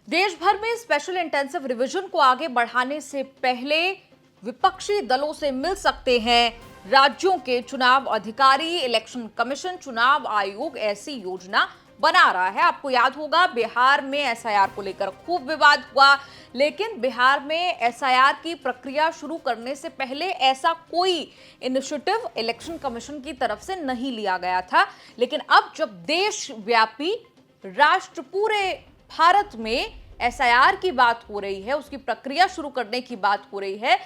देश भर में स्पेशल इंटेंसिव रिवीजन को आगे बढ़ाने से पहले विपक्षी दलों से मिल सकते हैं राज्यों के चुनाव अधिकारी। इलेक्शन कमीशन चुनाव आयोग ऐसी योजना बना रहा है। आपको याद होगा बिहार में एसआईआर को लेकर खूब विवाद हुआ, लेकिन बिहार में एसआईआर की प्रक्रिया शुरू करने से पहले ऐसा कोई इनिशिएटिव इलेक्शन कमीशन की तरफ से नहीं लिया गया था। लेकिन अब जब देशव्यापी राष्ट्र पूरे भारत में एसआईआर की बात हो रही है, उसकी प्रक्रिया शुरू करने की बात हो रही है,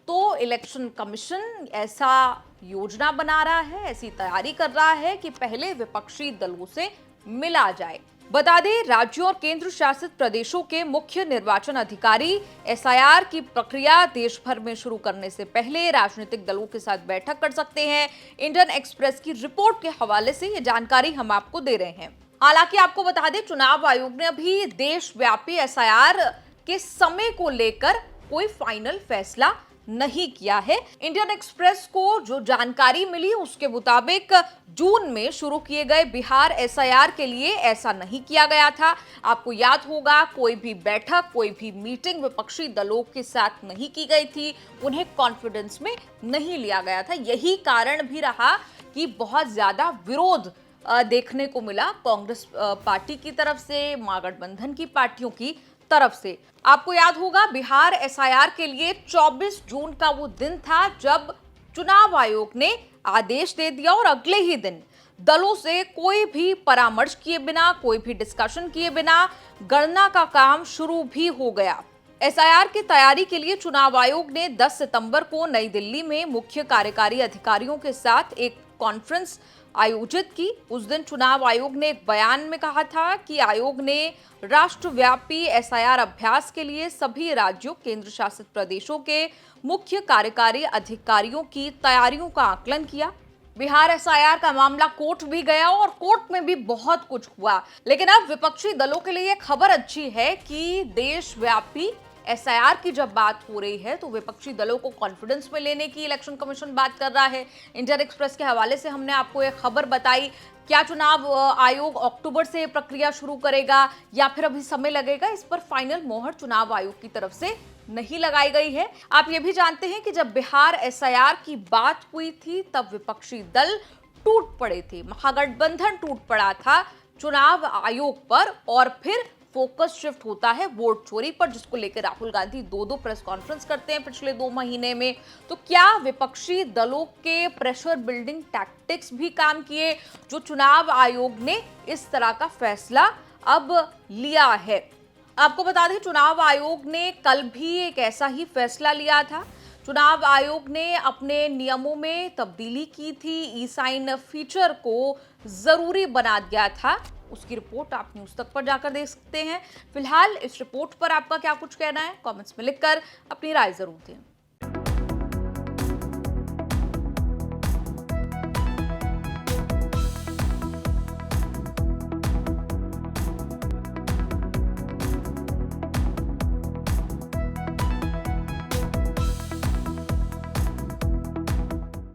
तो इलेक्शन कमीशन ऐसा योजना बना रहा है, ऐसी तैयारी कर रहा है कि पहले विपक्षी दलों से मिला जाए। बता दें, राज्यों और केंद्र शासित प्रदेशों के मुख्य निर्वाचन अधिकारी एसआईआर की प्रक्रिया देश भर में शुरू करने से पहले राजनीतिक दलों के साथ बैठक कर सकते हैं। इंडियन एक्सप्रेस की रिपोर्ट के हवाले से ये जानकारी हम आपको दे रहे हैं। हालांकि आपको बता दें, चुनाव आयोग ने अभी देशव्यापी एसआईआर के समय को लेकर कोई फाइनल फैसला नहीं किया है। इंडियन एक्सप्रेस को जो जानकारी मिली उसके मुताबिक जून में शुरू किए गए बिहार एसआईआर के लिए ऐसा नहीं किया गया था। आपको याद होगा, कोई भी बैठक, कोई भी मीटिंग विपक्षी दलों के साथ नहीं की गई थी, उन्हें कॉन्फिडेंस में नहीं लिया गया था। यही कारण भी रहा कि बहुत ज्यादा विरोध देखने को मिला कांग्रेस पार्टी की तरफ से, महागठबंधन की पार्टियों की तरफ से। आपको याद होगा, बिहार एसआईआर के लिए 24 जून का वो दिन था जब चुनाव आयोग ने आदेश दे दिया और अगले ही दिन दलों से कोई भी परामर्श किए बिना, कोई भी डिस्कशन किए बिना गणना का काम शुरू भी हो गया। एसआईआर की तैयारी के लिए चुनाव आयोग ने 10 सितंबर को नई दिल्ली में मुख्य कार्यकारी अधिकारियों के साथ एक कॉन्फ्रेंस आयोजित की। उस दिन चुनाव आयोग ने एक बयान में कहा था कि आयोग ने राष्ट्रव्यापी एसआईआर अभ्यास के लिए सभी राज्यों, केंद्र शासित प्रदेशों के मुख्य कार्यकारी अधिकारियों की तैयारियों का आकलन किया। बिहार एसआईआर का मामला कोर्ट भी गया और कोर्ट में भी बहुत कुछ हुआ। लेकिन अब विपक्षी दलों के लिए खबर अच्छी है कि देशव्यापी एसआईआर की जब बात हो रही है तो विपक्षी दलों को कॉन्फिडेंस में लेने की इलेक्शन कमीशन बात कर रहा है। इंडियन एक्सप्रेस के हवाले से हमने आपको एक खबर बताई। क्या चुनाव आयोग अक्टूबर से प्रक्रिया शुरू करेगा या फिर अभी समय लगेगा, इस पर फाइनल मोहर चुनाव आयोग की तरफ से नहीं लगाई गई है। आप ये भी जानते हैं कि जब बिहार एसआईआर की बात हुई थी तब विपक्षी दल टूट पड़े थे, महागठबंधन टूट पड़ा था चुनाव आयोग पर, और फिर फोकस शिफ्ट होता है वोट चोरी पर, जिसको लेकर राहुल गांधी दो प्रेस कॉन्फ्रेंस करते हैं पिछले 2 महीने में। तो क्या विपक्षी दलों के प्रेशर बिल्डिंग टैक्टिक्स भी काम किए जो चुनाव आयोग ने इस तरह का फैसला अब लिया है? आपको बता दें, चुनाव आयोग ने कल भी एक ऐसा ही फैसला लिया था। चुनाव आयोग ने अपने नियमों में तब्दीली की थी, ई साइन फीचर को जरूरी बना दिया था। उसकी रिपोर्ट आप न्यूज़ तक पर जाकर देख सकते हैं। फिलहाल इस रिपोर्ट पर आपका क्या कुछ कहना है, कमेंट्स में लिखकर अपनी राय जरूर दें।